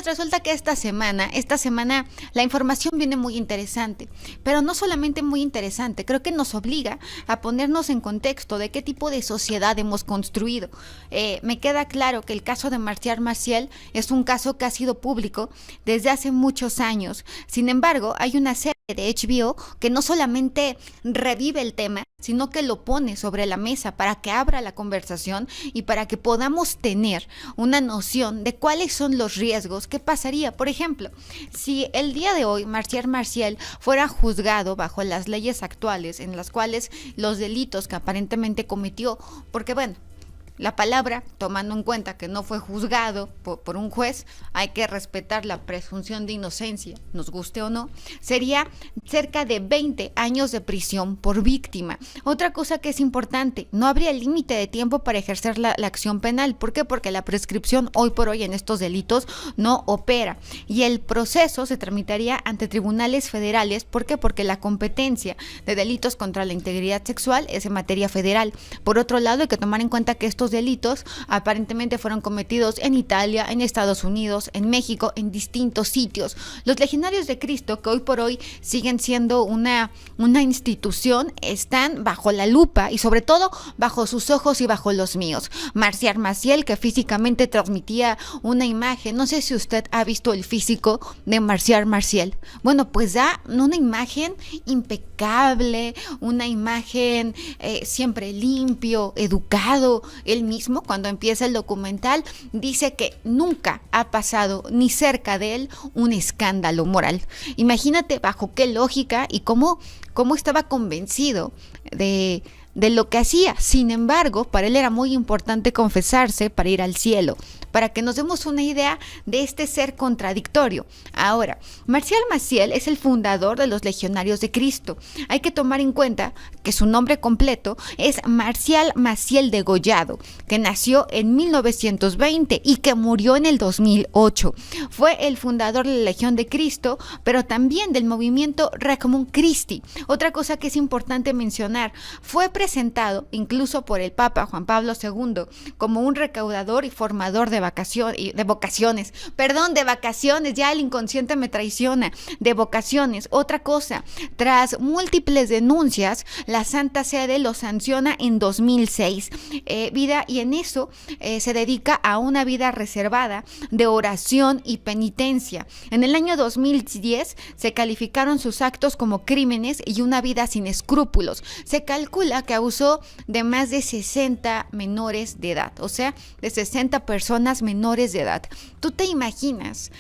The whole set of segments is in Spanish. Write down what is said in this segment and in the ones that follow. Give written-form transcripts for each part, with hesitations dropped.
pues resulta que esta semana, la información viene muy interesante, pero no solamente muy interesante, creo que nos obliga a ponernos en contexto de qué tipo de sociedad hemos construido. Me queda claro que el caso de Marcial Maciel es un caso que ha sido público desde hace muchos años. Sin embargo, hay una serie de HBO que no solamente revive el tema, sino que lo pone sobre la mesa para que abra la conversación y para que podamos tener una noción de cuáles son los riesgos. ¿Qué pasaría? Por ejemplo, si el día de hoy Marcial Maciel fuera juzgado bajo las leyes actuales, en las cuales los delitos que aparentemente cometió, porque bueno, la palabra, tomando en cuenta que no fue juzgado por un juez, hay que respetar la presunción de inocencia, nos guste o no, sería cerca de 20 años de prisión por víctima. Otra cosa que es importante, no habría límite de tiempo para ejercer la acción penal. ¿Por qué? Porque la prescripción hoy por hoy en estos delitos no opera y el proceso se tramitaría ante tribunales federales. ¿Por qué? Porque la competencia de delitos contra la integridad sexual es en materia federal. Por otro lado, hay que tomar en cuenta que estos delitos aparentemente fueron cometidos en Italia, en Estados Unidos, en México, en distintos sitios. Los Legionarios de Cristo, que hoy por hoy siguen siendo una institución, están bajo la lupa y sobre todo bajo sus ojos y bajo los míos. Marcial Maciel, que físicamente transmitía una imagen, no sé si usted ha visto el físico de Marcial Maciel. Bueno, pues da una imagen impecable, una imagen siempre limpio, educado. Él mismo, cuando empieza el documental, dice que nunca ha pasado ni cerca de él un escándalo moral. Imagínate bajo qué lógica y cómo estaba convencido de lo que hacía. Sin embargo, para él era muy importante confesarse para ir al cielo, para que nos demos una idea de este ser contradictorio. Ahora, Marcial Maciel es el fundador de los Legionarios de Cristo. Hay que tomar en cuenta que su nombre completo es Marcial Maciel Degollado, que nació en 1920 y que murió en el 2008. Fue el fundador de la Legión de Cristo, pero también del movimiento Requiem Christi. Otra cosa que es importante mencionar, fue presentado incluso por el Papa Juan Pablo II como un recaudador y formador de vocaciones, ya el inconsciente me traiciona, de vocaciones. Otra cosa, tras múltiples denuncias, la Santa Sede lo sanciona en 2006, y en eso se dedica a una vida reservada de oración y penitencia. En el año 2010 se calificaron sus actos como crímenes y una vida sin escrúpulos. Se calcula que abusó de más de 60 menores de edad, o sea, de 60 personas menores de edad. ¿Tú te imaginas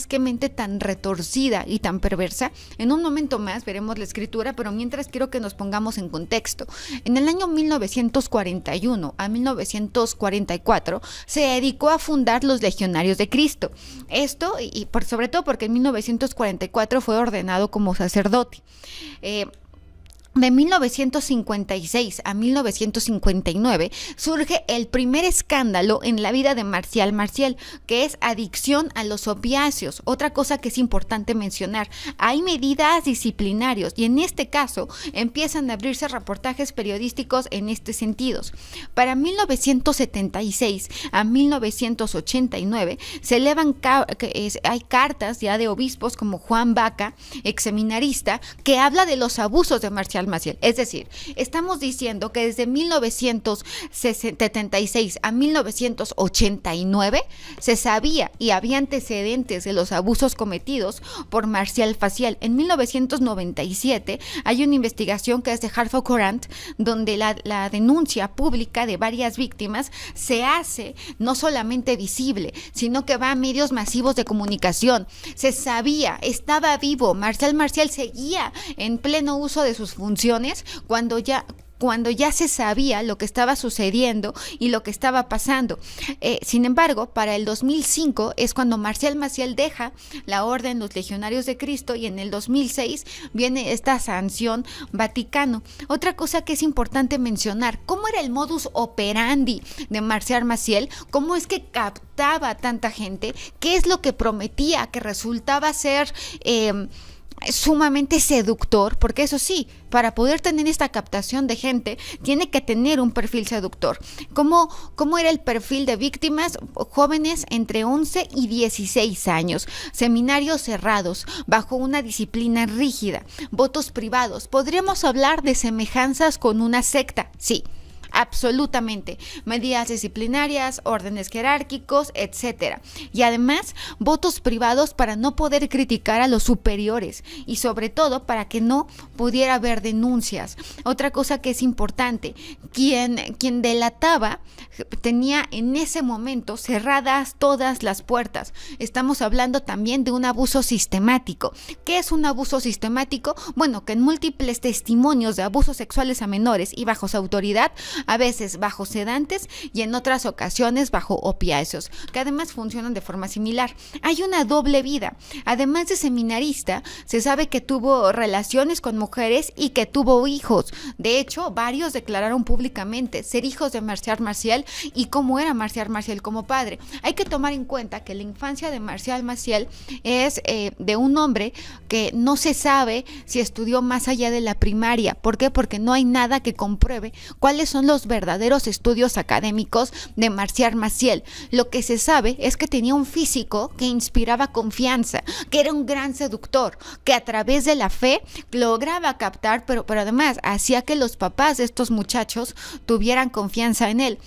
qué mente tan retorcida y tan perversa? En un momento más veremos la escritura, pero mientras quiero que nos pongamos en contexto. En el año 1941 a 1944 se dedicó a fundar los Legionarios de Cristo. Esto, sobre todo porque en 1944 fue ordenado como sacerdote. De 1956 a 1959 surge el primer escándalo en la vida de Marcial Maciel, que es adicción a los opiáceos. Otra cosa que es importante mencionar, hay medidas disciplinarias y en este caso empiezan a abrirse reportajes periodísticos en este sentido. Para 1976 a 1989 se elevan hay cartas ya de obispos como Juan Baca, ex seminarista, que habla de los abusos de Marcial Maciel. Es decir, estamos diciendo que desde 1976 a 1989 se sabía y había antecedentes de los abusos cometidos por Marcial Maciel. En 1997 hay una investigación que es de Hartford Courant, donde la denuncia pública de varias víctimas se hace no solamente visible, sino que va a medios masivos de comunicación. Se sabía, estaba vivo, Marcial Maciel seguía en pleno uso de sus funciones cuando ya se sabía lo que estaba sucediendo y lo que estaba pasando. Sin embargo, para el 2005 es cuando Marcial Maciel deja la orden los Legionarios de Cristo y en el 2006 viene esta sanción Vaticano. Otra cosa que es importante mencionar, ¿cómo era el modus operandi de Marcial Maciel? ¿Cómo es que captaba a tanta gente? ¿Qué es lo que prometía que resultaba ser sumamente seductor, porque eso sí, para poder tener esta captación de gente, tiene que tener un perfil seductor. ¿Cómo era el perfil de víctimas? Jóvenes entre 11 y 16 años, seminarios cerrados, bajo una disciplina rígida, votos privados. ¿Podríamos hablar de semejanzas con una secta? Sí. Absolutamente, medidas disciplinarias, órdenes jerárquicos, etcétera. Y además, votos privados para no poder criticar a los superiores y sobre todo para que no pudiera haber denuncias. Otra cosa que es importante, quien delataba tenía en ese momento cerradas todas las puertas. Estamos hablando también de un abuso sistemático. ¿Qué es un abuso sistemático? Bueno, que en múltiples testimonios de abusos sexuales a menores y bajo su autoridad, a veces bajo sedantes y en otras ocasiones bajo opiáceos, que además funcionan de forma similar. Hay una doble vida. Además de seminarista, se sabe que tuvo relaciones con mujeres y que tuvo hijos. De hecho, varios declararon públicamente ser hijos de Marcial Maciel y cómo era Marcial Maciel como padre. Hay que tomar en cuenta que la infancia de Marcial Maciel es de un hombre que no se sabe si estudió más allá de la primaria. ¿Por qué? Porque no hay nada que compruebe cuáles son los verdaderos estudios académicos de Marcial Maciel. Lo que se sabe es que tenía un físico que inspiraba confianza, que era un gran seductor, que a través de la fe lograba captar, pero además hacía que los papás de estos muchachos tuvieran confianza en él.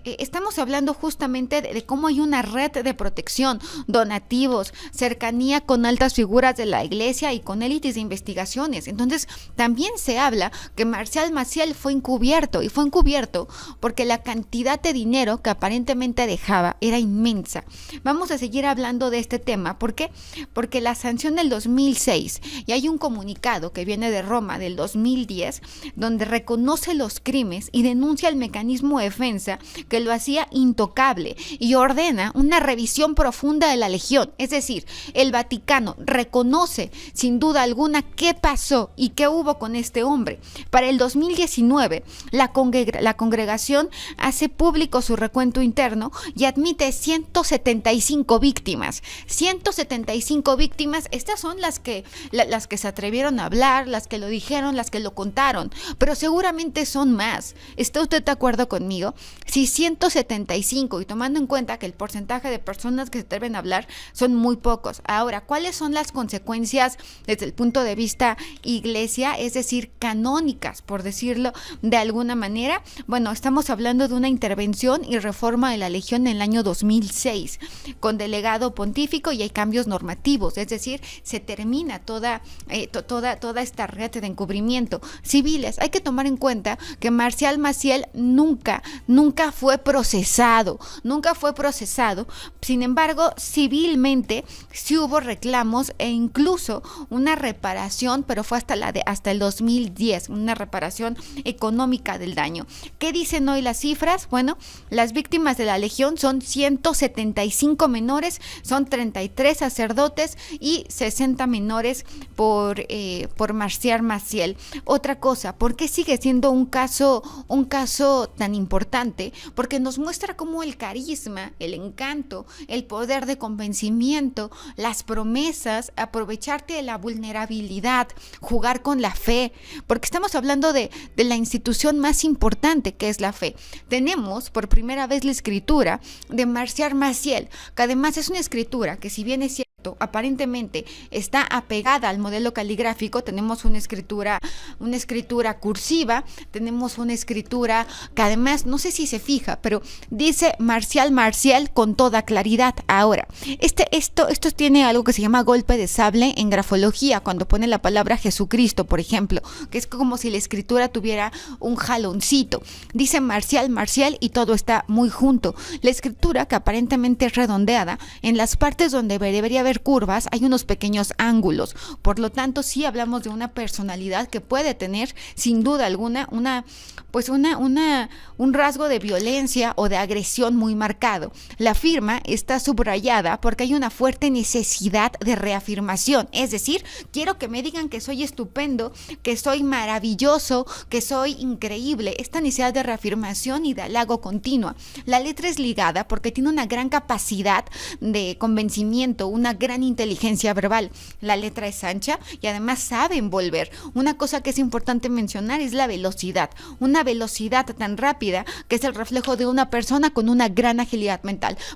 Estamos hablando justamente de cómo hay una red de protección, donativos, cercanía con altas figuras de la iglesia y con élites de investigaciones. Entonces, también se habla que Marcial Maciel fue encubierto, y fue encubierto porque la cantidad de dinero que aparentemente dejaba era inmensa. Vamos a seguir hablando de este tema. ¿Por qué? Porque la sanción del 2006, y hay un comunicado que viene de Roma del 2010, donde reconoce los crímenes y denuncia el mecanismo de defensa que lo hacía intocable y ordena una revisión profunda de la Legión. Es decir, el Vaticano reconoce sin duda alguna qué pasó y qué hubo con este hombre. Para el 2019, la congregación hace público su recuento interno y admite 175 víctimas. 175 víctimas, estas son las que se atrevieron a hablar, las que lo dijeron, las que lo contaron, pero seguramente son más. ¿Está usted de acuerdo conmigo? Si 175, y tomando en cuenta que el porcentaje de personas que se atreven a hablar son muy pocos. Ahora, ¿cuáles son las consecuencias desde el punto de vista iglesia, es decir, canónicas, por decirlo de alguna manera? Bueno, estamos hablando de una intervención y reforma de la Legión en el año 2006, con delegado pontífico, y hay cambios normativos, es decir, se termina toda esta red de encubrimiento. Civiles, hay que tomar en cuenta que Marcial Maciel nunca fue procesado, sin embargo, civilmente sí hubo reclamos e incluso una reparación, pero fue hasta el 2010, una reparación económica del daño. ¿Qué dicen hoy las cifras? Bueno, las víctimas de la Legión son 175 menores, son 33 sacerdotes y 60 menores por Marcial Maciel. Otra cosa, ¿por qué sigue siendo un caso tan importante? Porque nos muestra cómo el carisma, el encanto, el poder de convencimiento, las promesas, aprovecharte de la vulnerabilidad, jugar con la fe, porque estamos hablando de la institución más importante que es la fe. Tenemos por primera vez la escritura de Marcial Maciel, que además es una escritura que, si bien es cierto, aparentemente está apegada al modelo caligráfico, tenemos una escritura cursiva, tenemos una escritura que además, no sé si se fija, pero dice Marcial con toda claridad. Ahora, esto tiene algo que se llama golpe de sable en grafología, cuando pone la palabra Jesucristo, por ejemplo, que es como si la escritura tuviera un jaloncito. Dice Marcial y todo está muy junto. La escritura, que aparentemente es redondeada, en las partes donde debería haber curvas hay unos pequeños ángulos. Por lo tanto, sí hablamos de una personalidad que puede tener, sin duda alguna, un rasgo de violencia o de agresión muy marcado. La firma está subrayada porque hay una fuerte necesidad de reafirmación, es decir, quiero que me digan que soy estupendo, que soy maravilloso, que soy increíble. Esta necesidad de reafirmación y de halago continua. La letra es ligada porque tiene una gran capacidad de convencimiento, una gran gran inteligencia verbal. La letra es ancha y además sabe envolver. Una cosa que es importante mencionar es la velocidad. Una velocidad tan rápida que es el reflejo de una persona con una gran agilidad mental.